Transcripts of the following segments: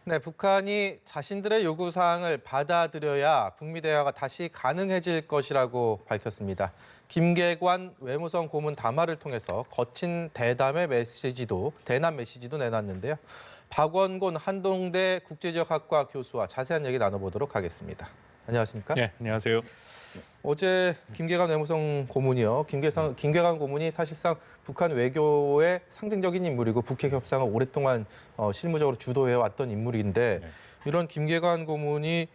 네, 북한이 자신들의 요구사항을 받아들여야 북미 대화가 다시 가능해질 것이라고 밝혔습니다. 김계관 외무성 고문 담화를 통해서 거친 대남 메시지도 내놨는데요. 박원곤 한동대 국제지역학과 교수와 자세한 얘기 나눠보도록 하겠습니다. 안녕하십니까? 네, 안녕하세요. 어제 김계관 외무성 고문이요. 김계관 고문이 사실상 북한 외교의 상징적인 인물이고 북핵 협상을 오랫동안 실무적으로 주도해왔던 인물인데 네. 이런 김계관 고문이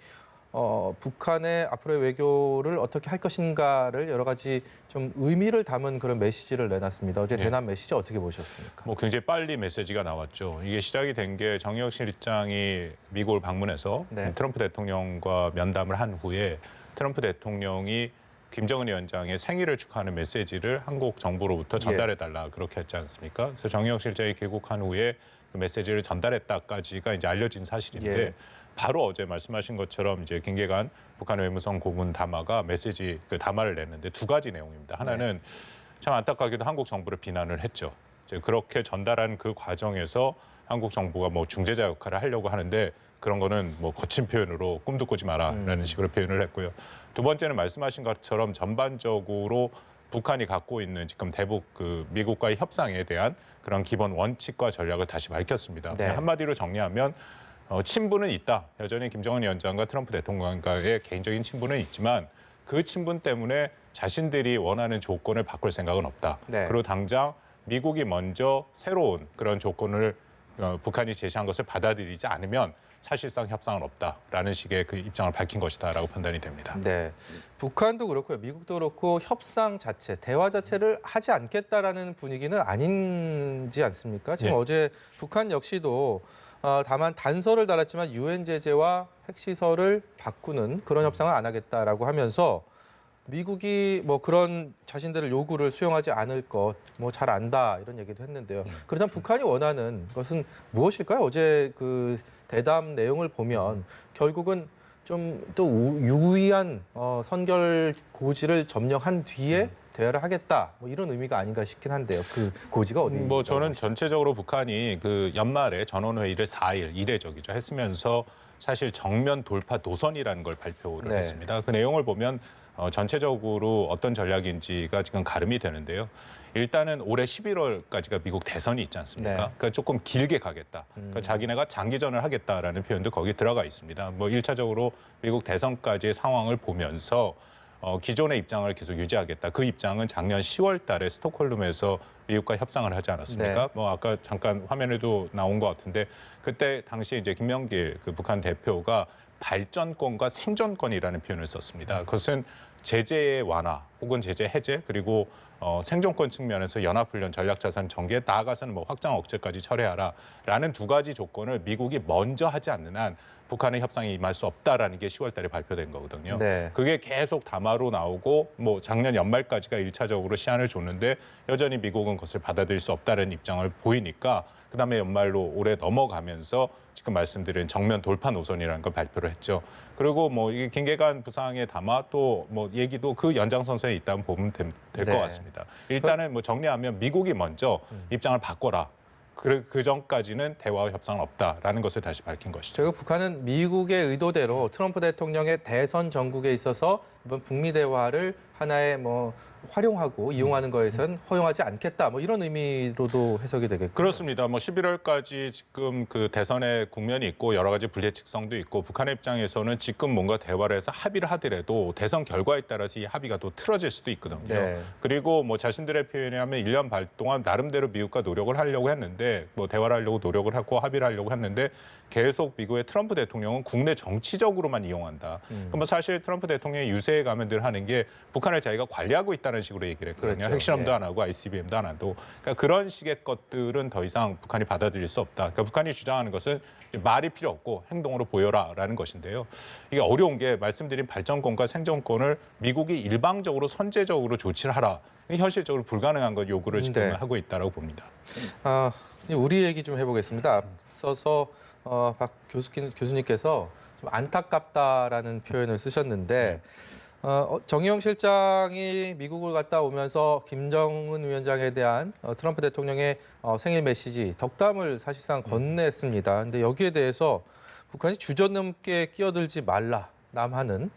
북한의 앞으로의 외교를 어떻게 할 것인가를 여러 가지 좀 의미를 담은 그런 메시지를 내놨습니다. 어제 네. 대남 메시지 어떻게 보셨습니까? 굉장히 빨리 메시지가 나왔죠. 이게 시작이 된 게 정의역 실장이 미국을 방문해서 네. 트럼프 대통령과 면담을 한 후에 트럼프 대통령이 김정은 위원장의 생일을 축하하는 메시지를 한국 정부로부터 전달해달라 그렇게 했지 않습니까? 그래서 정의역 실장이 귀국한 후에 그 메시지를 전달했다까지가 이제 알려진 사실인데 예. 바로 어제 말씀하신 것처럼 이제 김계관 북한 외무성 고문 담화가 메시지 그 담화를 냈는데 두 가지 내용입니다. 하나는 참 안타깝게도 한국 정부를 비난을 했죠. 이제 그렇게 전달한 그 과정에서 한국 정부가 뭐 중재자 역할을 하려고 하는데 그런 거는 뭐 거친 표현으로 꿈도 꾸지 마라라는 식으로 표현을 했고요. 두 번째는 말씀하신 것처럼 전반적으로 북한이 갖고 있는 지금 대북 그 미국과의 협상에 대한 그런 기본 원칙과 전략을 다시 밝혔습니다. 네. 한마디로 정리하면 친분은 있다. 여전히 김정은 위원장과 트럼프 대통령과의 개인적인 친분은 있지만 그 친분 때문에 자신들이 원하는 조건을 바꿀 생각은 없다. 네. 그리고 당장 미국이 먼저 새로운 그런 조건을 북한이 제시한 것을 받아들이지 않으면 사실상 협상은 없다라는 식의 그 입장을 밝힌 것이다라고 판단이 됩니다. 네, 북한도 그렇고요, 미국도 그렇고 협상 자체, 대화 자체를 하지 않겠다라는 분위기는 아닌지 않습니까? 지금 네. 어제 북한 역시도 다만 단서를 달았지만 유엔 제재와 핵시설을 바꾸는 그런 협상은 안 하겠다라고 하면서 미국이 뭐 그런 자신들의 요구를 수용하지 않을 것 뭐 잘 안다 이런 얘기도 했는데요. 그렇다면 북한이 원하는 것은 무엇일까요? 어제 그 대담 내용을 보면 결국은 좀 또 유의한 선결 고지를 점령한 뒤에 대화를 하겠다 뭐 이런 의미가 아닌가 싶긴 한데요. 그 고지가 어디? 저는 전체적으로 북한이 그 연말에 전원회의를 4일 이례적이죠 했으면서 사실 정면 돌파 노선이라는 걸 발표를 네. 했습니다. 그 내용을 보면 전체적으로 어떤 전략인지가 지금 가름이 되는데요. 일단은 올해 11월까지가 미국 대선이 있지 않습니까? 네. 그러니까 조금 길게 가겠다. 그러니까 자기네가 장기전을 하겠다라는 표현도 거기 들어가 있습니다. 뭐 1차적으로 미국 대선까지의 상황을 보면서 기존의 입장을 계속 유지하겠다. 그 입장은 작년 10월 달에 스톡홀름에서 미국과 협상을 하지 않았습니까? 네. 아까 잠깐 화면에도 나온 것 같은데 그때 당시에 이제 김명길 그 북한 대표가 발전권과 생존권이라는 표현을 썼습니다. 그것은 제재의 완화 혹은 제재 해제 그리고 생존권 측면에서 연합훈련 전략자산 전개 나아가서는 뭐 확장 억제까지 철회하라라는 두 가지 조건을 미국이 먼저 하지 않는 한 북한의 협상에 임할 수 없다라는 게 10월 달에 발표된 거거든요. 네. 그게 계속 담화로 나오고 뭐 작년 연말까지가 1차적으로 시한을 줬는데 여전히 미국은 그것을 받아들일 수 없다는 입장을 보이니까 그다음에 연말로 올해 넘어가면서 지금 말씀드린 정면 돌파 노선이라는 걸 발표를 했죠. 그리고 뭐 이게 김계관 부상의 담화 또 뭐 얘기도 그 연장선상에 있다면 보면 될 것 네. 같습니다. 일단은 뭐 정리하면 미국이 먼저 입장을 바꿔라. 그 전까지는 대화와 협상은 없다라는 것을 다시 밝힌 것이죠. 결국 북한은 미국의 의도대로 트럼프 대통령의 대선 전국에 있어서 이번 북미 대화를 하나의 뭐 활용하고 이용하는 거에선 허용하지 않겠다. 뭐 이런 의미로도 해석이 되겠고요. 그렇습니다. 뭐 11월까지 지금 그 대선의 국면이 있고 여러 가지 불예측성도 있고 북한의 입장에서는 지금 뭔가 대화를 해서 합의를 하더라도 대선 결과에 따라서 이 합의가 또 틀어질 수도 있거든요. 네. 그리고 뭐 자신들의 표현에 하면 1년 반 동안 나름대로 미국과 노력을 하려고 했는데 뭐 대화를 하려고 노력을 하고 합의를 하려고 했는데 계속 미국의 트럼프 대통령은 국내 정치적으로만 이용한다. 그럼 뭐 사실 트럼프 대통령의 유세에 가면 늘 하는 게 북한을 자기가 관리하고 있다는 식으로 얘기를 했거든요. 그렇죠. 핵실험도 예. 안 하고 ICBM도 안 하고 그러니까 그런 식의 것들은 더 이상 북한이 받아들일 수 없다. 그러니까 북한이 주장하는 것은 말이 필요 없고 행동으로 보여라라는 것인데요. 이게 어려운 게 말씀드린 발전권과 생존권을 미국이 일방적으로 선제적으로 조치를 하라. 현실적으로 불가능한 것 요구를 지금 네. 하고 있다고 봅니다. 우리 얘기 좀 해보겠습니다. 앞서서 박 교수님께서 좀 안타깝다라는 표현을 쓰셨는데 정의용 실장이 미국을 갔다 오면서 김정은 위원장에 대한 트럼프 대통령의 생일 메시지, 덕담을 사실상 건넸습니다. 근데 여기에 대해서 북한이 주저넘게 끼어들지 말라. 남하는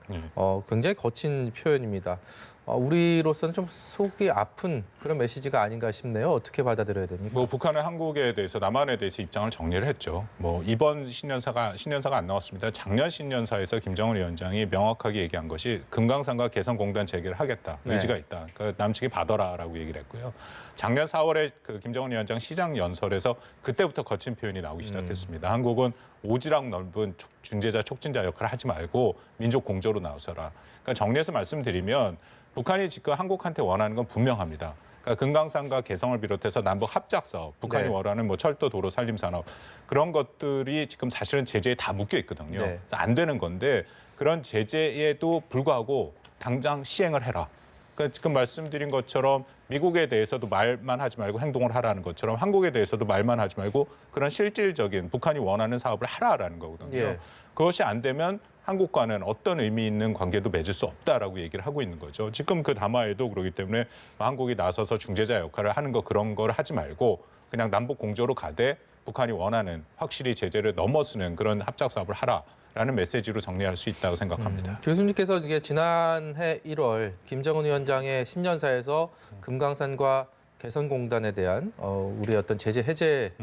굉장히 거친 표현입니다. 우리로서는 좀 속이 아픈 그런 메시지가 아닌가 싶네요. 어떻게 받아들여야 됩니까? 뭐 북한은 한국에 대해서 남한에 대해서 입장을 정리를 했죠. 뭐 이번 신년사가 안 나왔습니다. 작년 신년사에서 김정은 위원장이 명확하게 얘기한 것이 금강산과 개성공단 재개를 하겠다. 의지가 있다. 그러니까 남측이 받아라라고 얘기를 했고요. 작년 4월에 그 김정은 위원장 시장 연설에서 그때부터 거친 표현이 나오기 시작했습니다. 한국은 오지랖 넓은 중재자 촉진자 역할을 하지 말고 민족 공조로 나서라. 그러니까 정리해서 말씀드리면 북한이 지금 한국한테 원하는 건 분명합니다. 그러니까 금강산과 개성을 비롯해서 남북 합작 사업, 북한이 원하는 뭐 철도, 도로, 산림 산업 그런 것들이 지금 사실은 제재에 다 묶여 있거든요. 네. 안 되는 건데 그런 제재에도 불구하고 당장 시행을 해라. 그러니까 지금 말씀드린 것처럼 미국에 대해서도 말만 하지 말고 행동을 하라는 것처럼 한국에 대해서도 말만 하지 말고 그런 실질적인 북한이 원하는 사업을 하라라는 거거든요. 예. 그것이 안 되면 한국과는 어떤 의미 있는 관계도 맺을 수 없다라고 얘기를 하고 있는 거죠. 지금 그 담화에도 그러기 때문에 한국이 나서서 중재자 역할을 하는 거 그런 걸 하지 말고 그냥 남북 공조로 가되 북한이 원하는 확실히 제재를 넘어서는 그런 합작 사업을 하라라는 메시지로 정리할 수 있다고 생각합니다. 교수님께서 이게 지난해 1월 김정은 위원장의 신년사에서 금강산과 개성공단에 대한 우리 어떤 제재 해제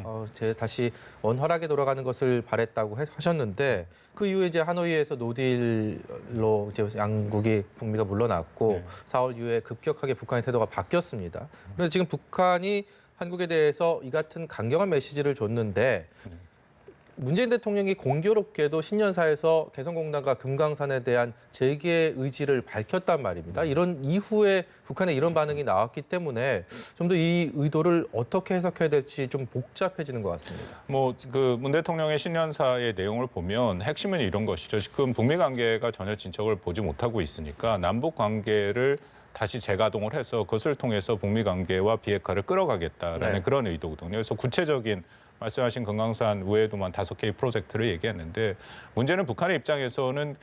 다시 원활하게 돌아가는 것을 바랬다고 하셨는데 그 이후에 이제 하노이에서 노딜로 이제 양국이 북미가 물러났고 4월 이후에 급격하게 북한의 태도가 바뀌었습니다. 그래서 지금 북한이 한국에 대해서 이 같은 강경한 메시지를 줬는데 문재인 대통령이 공교롭게도 신년사에서 개성공단과 금강산에 대한 재개 의지를 밝혔단 말입니다. 이런 이후에 북한의 이런 반응이 나왔기 때문에 좀 더 이 의도를 어떻게 해석해야 될지 좀 복잡해지는 것 같습니다. 뭐 그 문 대통령의 신년사의 내용을 보면 핵심은 이런 것이죠. 지금 북미 관계가 전혀 진척을 보지 못하고 있으니까 남북 관계를 다시 재가동을 해서 그것을 통해서 북미 관계와 비핵화를 끌어가겠다라는 그런 의도거든요. 그래서 구체적인 말씀하신 금강산 외에도만 5개의 프로젝트를 얘기했는데 문제는 북한의 입장에서는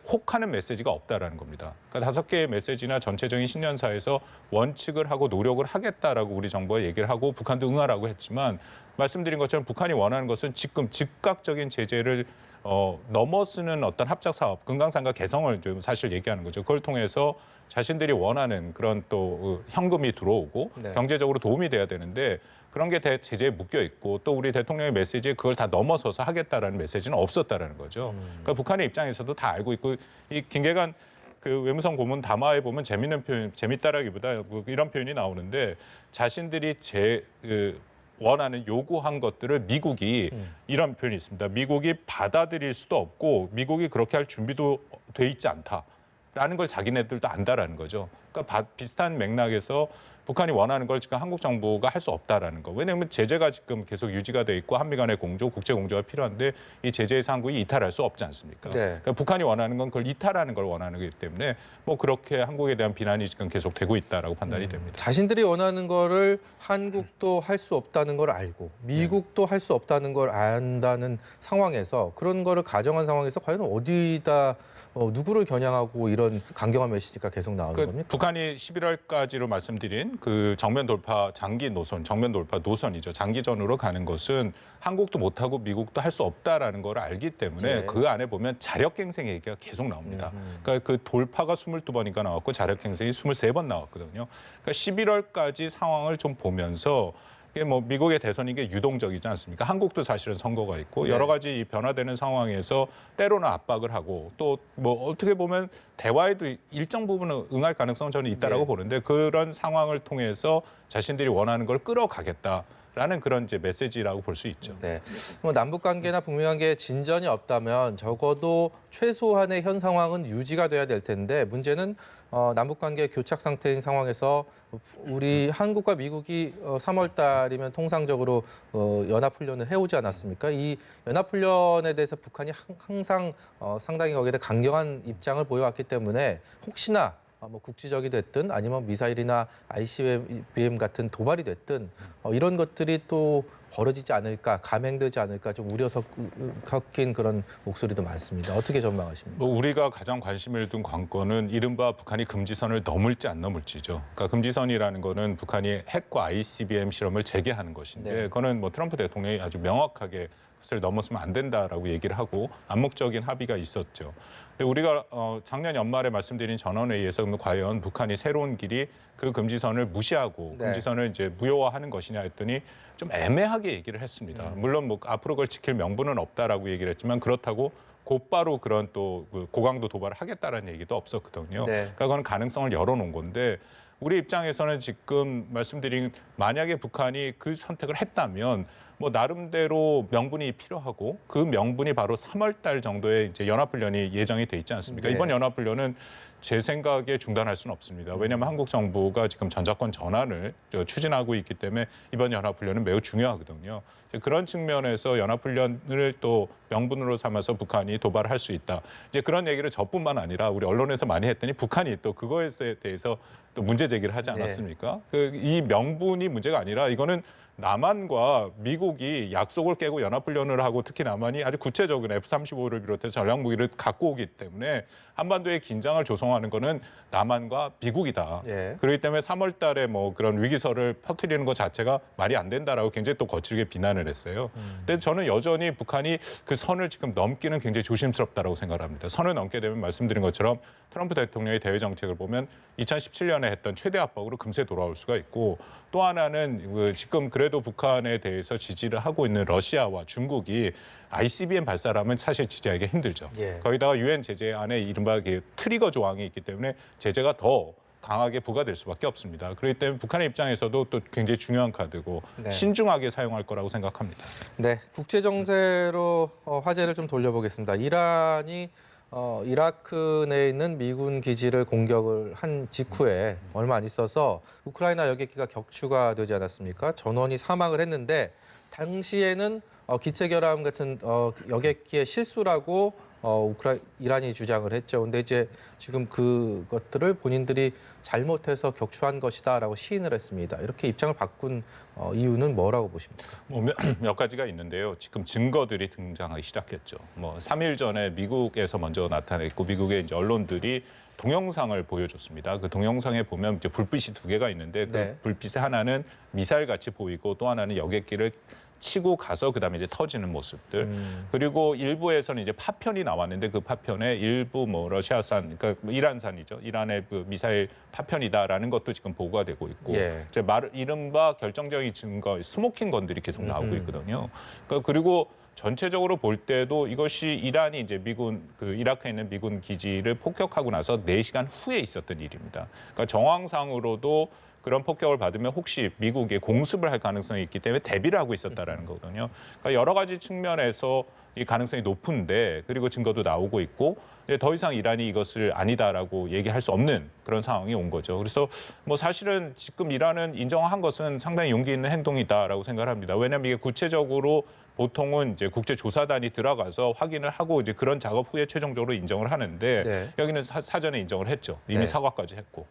혹하는 메시지가 없다라는 겁니다. 그러니까 5개의 메시지나 전체적인 신년사에서 원칙을 하고 노력을 하겠다라고 우리 정부가 얘기를 하고 북한도 응하라고 했지만 말씀드린 것처럼 북한이 원하는 것은 지금 즉각적인 제재를 넘어서는 어떤 합작 사업, 금강산과 개성을 좀 사실 얘기하는 거죠. 그걸 통해서 자신들이 원하는 그런 또 현금이 들어오고 경제적으로 도움이 돼야 되는데 그런 게 제재에 묶여 있고 또 우리 대통령의 메시지에 그걸 다 넘어서서 하겠다라는 메시지는 없었다라는 거죠. 그러니까 북한의 입장에서도 다 알고 있고 이 김계관 그 외무성 고문 담화에 보면 재밌는 표현, 재밌다라기보다 이런 표현이 나오는데 자신들이 원하는 요구한 것들을 미국이 이런 표현이 있습니다. 미국이 받아들일 수도 없고 미국이 그렇게 할 준비도 돼 있지 않다라는 걸 자기네들도 안다라는 거죠. 그러니까 비슷한 맥락에서 북한이 원하는 걸 지금 한국 정부가 할 수 없다라는 거. 왜냐하면 제재가 지금 계속 유지가 돼 있고 한미 간의 공조, 국제 공조가 필요한데 이 제재에서 한국이 이탈할 수 없지 않습니까? 그러니까 북한이 원하는 건 그걸 이탈하는 걸 원하는 거기 때문에 뭐 그렇게 한국에 대한 비난이 지금 계속 되고 있다라고 판단이 됩니다. 자신들이 원하는 거를 한국도 할 수 없다는 걸 알고 미국도 할 수 없다는 걸 안다는 상황에서 그런 거를 가정한 상황에서 과연 어디다 누구를 겨냥하고 이런 강경한 메시지가 계속 나오는 겁니까? 북한이 11월까지로 말씀드린 그 정면 돌파 장기 노선, 정면 돌파 노선이죠. 장기전으로 가는 것은 한국도 못하고 미국도 할 수 없다라는 걸 알기 때문에 그 안에 보면 자력갱생 얘기가 계속 나옵니다. 그러니까 그 돌파가 22번인가 나왔고 자력갱생이 23번 나왔거든요. 그러니까 11월까지 상황을 좀 보면서 이게 뭐 미국의 대선이 게 유동적이지 않습니까? 한국도 사실은 선거가 있고 여러 가지 변화되는 상황에서 때로는 압박을 하고 또 뭐 어떻게 보면 대화에도 일정 부분은 응할 가능성은 저는 있다라고 보는데 그런 상황을 통해서 자신들이 원하는 걸 끌어가겠다라는 그런 이제 메시지라고 볼 수 있죠. 네. 뭐 남북 관계나 북미 관계에 진전이 없다면 적어도 최소한의 현 상황은 유지가 돼야 될 텐데 문제는 남북 관계 교착 상태인 상황에서 우리 한국과 미국이 3월 달이면 통상적으로 연합훈련을 해오지 않았습니까? 이 연합훈련에 대해서 북한이 항상 상당히 거기에 대해 강경한 입장을 보여왔기 때문에 혹시나 뭐 국지적이 됐든 아니면 미사일이나 ICBM 같은 도발이 됐든 이런 것들이 또 벌어지지 않을까, 감행되지 않을까 좀 우려 섞인 그런 목소리도 많습니다. 어떻게 전망하십니까? 뭐 우리가 가장 관심을 둔 관건은 이른바 북한이 금지선을 넘을지 안 넘을지죠. 그러니까 금지선이라는 거는 북한이 핵과 ICBM 실험을 재개하는 것인데 네. 그거는 뭐 트럼프 대통령이 아주 명확하게 그것을 넘었으면 안 된다라고 얘기를 하고 암묵적인 합의가 있었죠. 근데 우리가 작년 연말에 말씀드린 전원회의에서 그러면 과연 북한이 새로운 길이 그 금지선을 무시하고 네. 금지선을 이제 무효화하는 것이냐 했더니 좀 애매하게 얘기를 했습니다. 물론 뭐 앞으로 그걸 지킬 명분은 없다라고 얘기를 했지만 그렇다고 곧바로 그런 또 고강도 도발을 하겠다라는 얘기도 없었거든요. 네. 그러니까 그건 가능성을 열어놓은 건데 우리 입장에서는 지금 말씀드린 만약에 북한이 그 선택을 했다면 뭐 나름대로 명분이 필요하고 그 명분이 바로 3월 달 정도에 이제 연합훈련이 예정이 돼 있지 않습니까? 네. 이번 연합훈련은 제 생각에 중단할 수는 없습니다. 왜냐하면 한국 정부가 지금 전자권 전환을 추진하고 있기 때문에 이번 연합훈련은 매우 중요하거든요. 그런 측면에서 연합훈련을 또 명분으로 삼아서 북한이 도발을 할 수 있다. 이제 그런 얘기를 저뿐만 아니라 우리 언론에서 많이 했더니 북한이 또 그거에 대해서 또 문제 제기를 하지 않았습니까? 이 명분이 문제가 아니라 이거는 남한과 미국이 약속을 깨고 연합훈련을 하고 특히 남한이 아주 구체적인 F-35를 비롯해서 전략무기를 갖고 오기 때문에 한반도의 긴장을 조성하는 거는 남한과 미국이다. 예. 그렇기 때문에 3월 달에 뭐 그런 위기설을 퍼뜨리는 것 자체가 말이 안 된다라고 굉장히 또 거칠게 비난을 했어요. 근데 저는 여전히 북한이 그 선을 지금 넘기는 굉장히 조심스럽다라고 생각합니다. 선을 넘게 되면 말씀드린 것처럼 트럼프 대통령의 대외 정책을 보면 2017년에 했던 최대 압박으로 금세 돌아올 수가 있고 또 하나는 지금 그래도 북한에 대해서 지지를 하고 있는 러시아와 중국이 ICBM 발사라면 사실 지지하기가 힘들죠. 예. 거기다가 유엔 제재 안에 이른바 트리거 조항이 있기 때문에 제재가 더 강하게 부과될 수밖에 없습니다. 그렇기 때문에 북한의 입장에서도 또 굉장히 중요한 카드고 네. 신중하게 사용할 거라고 생각합니다. 네, 국제 정세로 화제를 좀 돌려보겠습니다. 이란이 이라크 내에 있는 미군 기지를 공격을 한 직후에 얼마 안 있어서 우크라이나 여객기가 격추가 되지 않았습니까? 전원이 사망을 했는데 당시에는 기체 결함 같은 여객기의 실수라고 이란이 주장을 했죠. 근데 이제 지금 그것들을 본인들이 잘못해서 격추한 것이다라고 시인을 했습니다. 이렇게 입장을 바꾼 이유는 뭐라고 보십니까? 뭐 몇 가지가 있는데요. 지금 증거들이 등장하기 시작했죠. 뭐 3일 전에 미국에서 먼저 나타냈고 미국의 이제 언론들이 동영상을 보여줬습니다. 그 동영상에 보면 이제 불빛이 두 개가 있는데 그 네. 불빛의 하나는 미사일 같이 보이고 또 하나는 여객기를 치고 가서 그다음에 이제 터지는 모습들. 그리고 일부에서는 이제 파편이 나왔는데 그 파편에 일부 뭐 러시아산, 그러니까 이란산이죠. 이란의 그 미사일 파편이다라는 것도 지금 보고가 되고 있고, 예. 이제 이른바 결정적인 증거, 스모킹 건들이 계속 나오고 있거든요. 그러니까 그리고 전체적으로 볼 때도 이것이 이란이 이제 미군 그 이라크에 있는 미군 기지를 폭격하고 나서 4시간 후에 있었던 일입니다. 그러니까 정황상으로도 그런 폭격을 받으면 혹시 미국에 공습을 할 가능성이 있기 때문에 대비를 하고 있었다라는 거거든요. 그러니까 여러 가지 측면에서 이 가능성이 높은데 그리고 증거도 나오고 있고 이제 더 이상 이란이 이것을 아니다라고 얘기할 수 없는 그런 상황이 온 거죠. 그래서 뭐 사실은 지금 이란은 인정한 것은 상당히 용기 있는 행동이다라고 생각을 합니다. 왜냐하면 이게 구체적으로 보통은 이제 국제조사단이 들어가서 확인을 하고 이제 그런 작업 후에 최종적으로 인정을 하는데 네. 여기는 사전에 인정을 했죠. 이미 네. 사과까지 했고.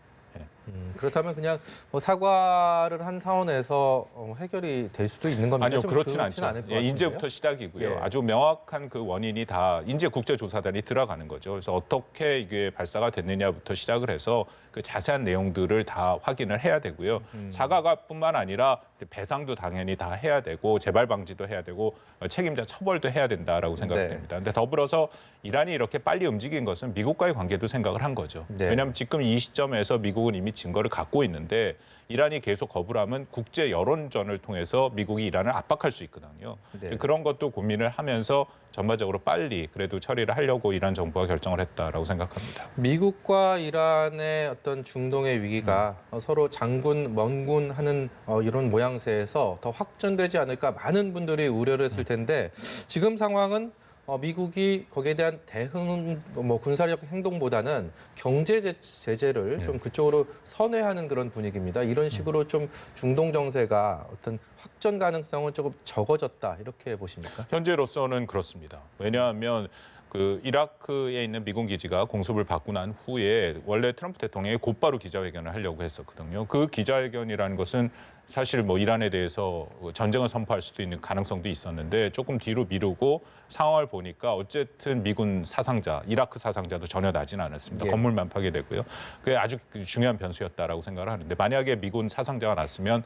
그렇다면 그냥 뭐 사과를 한 사원에서 해결이 될 수도 있는 겁니다. 아니요, 좀 그렇진 않을 것 않죠. 같은데요? 인제부터 시작이고요. 예. 아주 명확한 그 원인이 다 인제 국제조사단이 들어가는 거죠. 그래서 어떻게 이게 발사가 됐느냐부터 시작을 해서 그 자세한 내용들을 다 확인을 해야 되고요. 사과가뿐만 아니라 배상도 당연히 다 해야 되고 재발 방지도 해야 되고 책임자 처벌도 해야 된다라고 생각됩니다. 근데 더불어서 이란이 이렇게 빨리 움직인 것은 미국과의 관계도 생각을 한 거죠. 네. 왜냐하면 지금 이 시점에서 미국은 이미 증거를 갖고 있는데 이란이 계속 거부를 하면 국제 여론전을 통해서 미국이 이란을 압박할 수 있거든요. 네. 그런 것도 고민을 하면서 전반적으로 빨리 그래도 처리를 하려고 이란 정부가 결정을 했다라고 생각합니다. 미국과 이란의 어떤 중동의 위기가 서로 장군, 멍군 하는 이런 모양새에서 더 확전되지 않을까 많은 분들이 우려를 했을 텐데 지금 상황은 미국이 거기에 대한 대응, 뭐 군사력 행동보다는 경제 제재를 좀 그쪽으로 선회하는 그런 분위기입니다. 이런 식으로 좀 중동 정세가 어떤 확전 가능성은 조금 적어졌다 이렇게 보십니까? 현재로서는 그렇습니다. 왜냐하면 그 이라크에 있는 미군 기지가 공습을 받고 난 후에 원래 트럼프 대통령이 곧바로 기자회견을 하려고 했었거든요. 그 기자회견이라는 것은 사실 뭐 이란에 대해서 전쟁을 선포할 수도 있는 가능성도 있었는데 조금 뒤로 미루고 상황을 보니까 어쨌든 미군 사상자, 이라크 사상자도 전혀 나지는 않았습니다. 예. 건물만 파괴되고요. 그게 아주 중요한 변수였다라고 생각을 하는데 만약에 미군 사상자가 났으면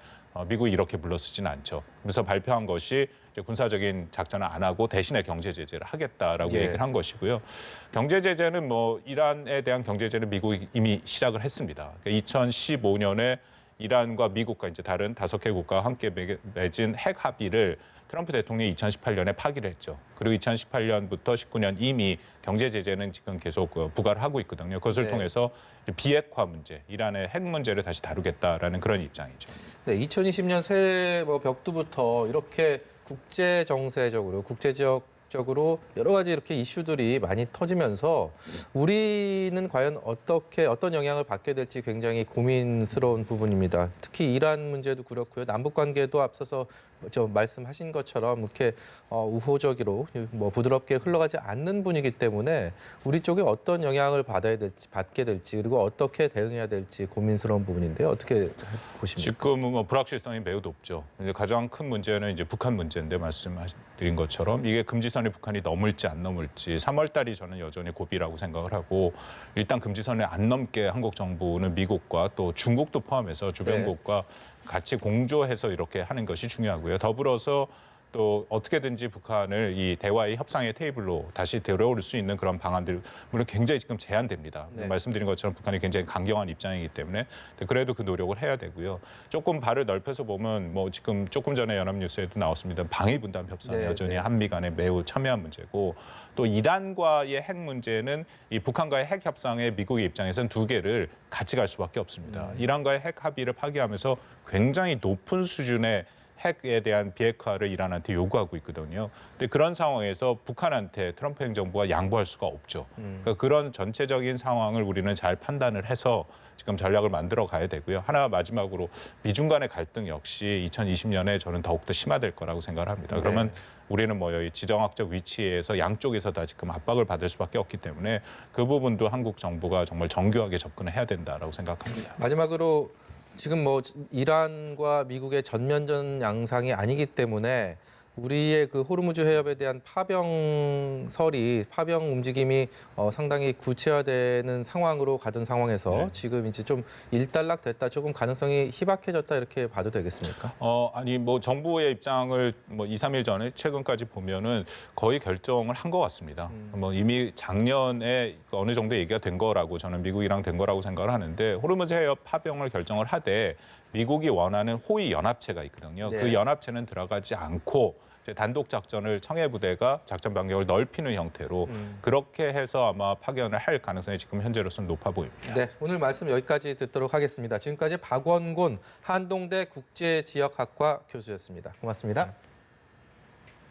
미국이 이렇게 물러서지는 않죠. 그래서 발표한 것이 이제 군사적인 작전을 안 하고 대신에 경제 제재를 하겠다라고 예. 얘기를 한 것이고요. 경제 제재는 뭐 이란에 대한 경제 제재는 미국이 이미 시작을 했습니다. 그러니까 2015년에 이란과 미국과 이제 다른 5개 국가와 함께 맺은 핵 합의를 트럼프 대통령이 2018년에 파기를 했죠. 그리고 2018년부터 19년 이미 경제 제재는 지금 계속 부과를 하고 있거든요. 그것을 네. 통해서 비핵화 문제, 이란의 핵 문제를 다시 다루겠다라는 그런 입장이죠. 네, 2020년 새해 뭐 벽두부터 이렇게 국제 정세적으로 국제 지역적으로 여러 가지 이렇게 이슈들이 많이 터지면서 우리는 과연 어떤 영향을 받게 될지 굉장히 고민스러운 부분입니다. 특히 이란 문제도 그렇고요. 남북 관계도 앞서서 말씀하신 것처럼 이렇게 우호적으로 뭐 부드럽게 흘러가지 않는 분위기 때문에 우리 쪽에 어떤 영향을 받게 될지 그리고 어떻게 대응해야 될지 고민스러운 부분인데요. 어떻게 보십니까? 지금은 뭐 불확실성이 매우 높죠. 근데 가장 큰 문제는 이제 북한 문제인데 말씀드린 것처럼 이게 금지선이 북한이 넘을지 안 넘을지 3월 달이 저는 여전히 고비라고 생각을 하고 일단 금지선을 안 넘게 한국 정부는 미국과 또 중국도 포함해서 주변국과 같이 공조해서 이렇게 하는 것이 중요하고요. 더불어서 또 어떻게든지 북한을 이 대화의 협상의 테이블로 다시 데려올 수 있는 그런 방안들 물론 굉장히 지금 제한됩니다. 네. 말씀드린 것처럼 북한이 굉장히 강경한 입장이기 때문에 그래도 그 노력을 해야 되고요. 조금 발을 넓혀서 보면 뭐 지금 조금 전에 연합뉴스에도 나왔습니다. 방위분담 협상 네, 여전히 네. 한미 간에 매우 첨예한 문제고 또 이란과의 핵 문제는 이 북한과의 핵 협상에 미국의 입장에서는 두 개를 같이 갈 수밖에 없습니다. 이란과의 핵 합의를 파기하면서 굉장히 높은 수준의 핵에 대한 비핵화를 이란한테 요구하고 있거든요. 근데 그런 상황에서 북한한테 트럼프 행정부가 양보할 수가 없죠. 그러니까 그런 전체적인 상황을 우리는 잘 판단을 해서 지금 전략을 만들어 가야 되고요. 하나 마지막으로 미중 간의 갈등 역시 2020년에 저는 더욱더 심화될 거라고 생각을 합니다. 그러면 우리는 뭐 여기 지정학적 위치에서 양쪽에서 다 지금 압박을 받을 수밖에 없기 때문에 그 부분도 한국 정부가 정말 정교하게 접근을 해야 된다라고 생각합니다. 마지막으로 지금 뭐 이란과 미국의 전면전 양상이 아니기 때문에 우리의 그 호르무즈 해협에 대한 파병 움직임이 상당히 구체화되는 상황으로 가던 상황에서 지금 이제 좀 일단락됐다, 조금 가능성이 희박해졌다 이렇게 봐도 되겠습니까? 아니 뭐 정부의 입장을 뭐 2, 3일 전에 최근까지 보면은 거의 결정을 한 것 같습니다. 뭐 이미 작년에 어느 정도 얘기가 된 거라고 저는 미국이랑 된 거라고 생각을 하는데 호르무즈 해협 파병을 결정을 하되 미국이 원하는 호위 연합체가 있거든요. 네. 그 연합체는 들어가지 않고 단독 작전을 청해부대가 작전 반경을 넓히는 형태로 그렇게 해서 아마 파견을 할 가능성이 지금 현재로서는 높아 보입니다. 네, 오늘 말씀 여기까지 듣도록 하겠습니다. 지금까지 박원곤 한동대 국제지역학과 교수였습니다. 고맙습니다.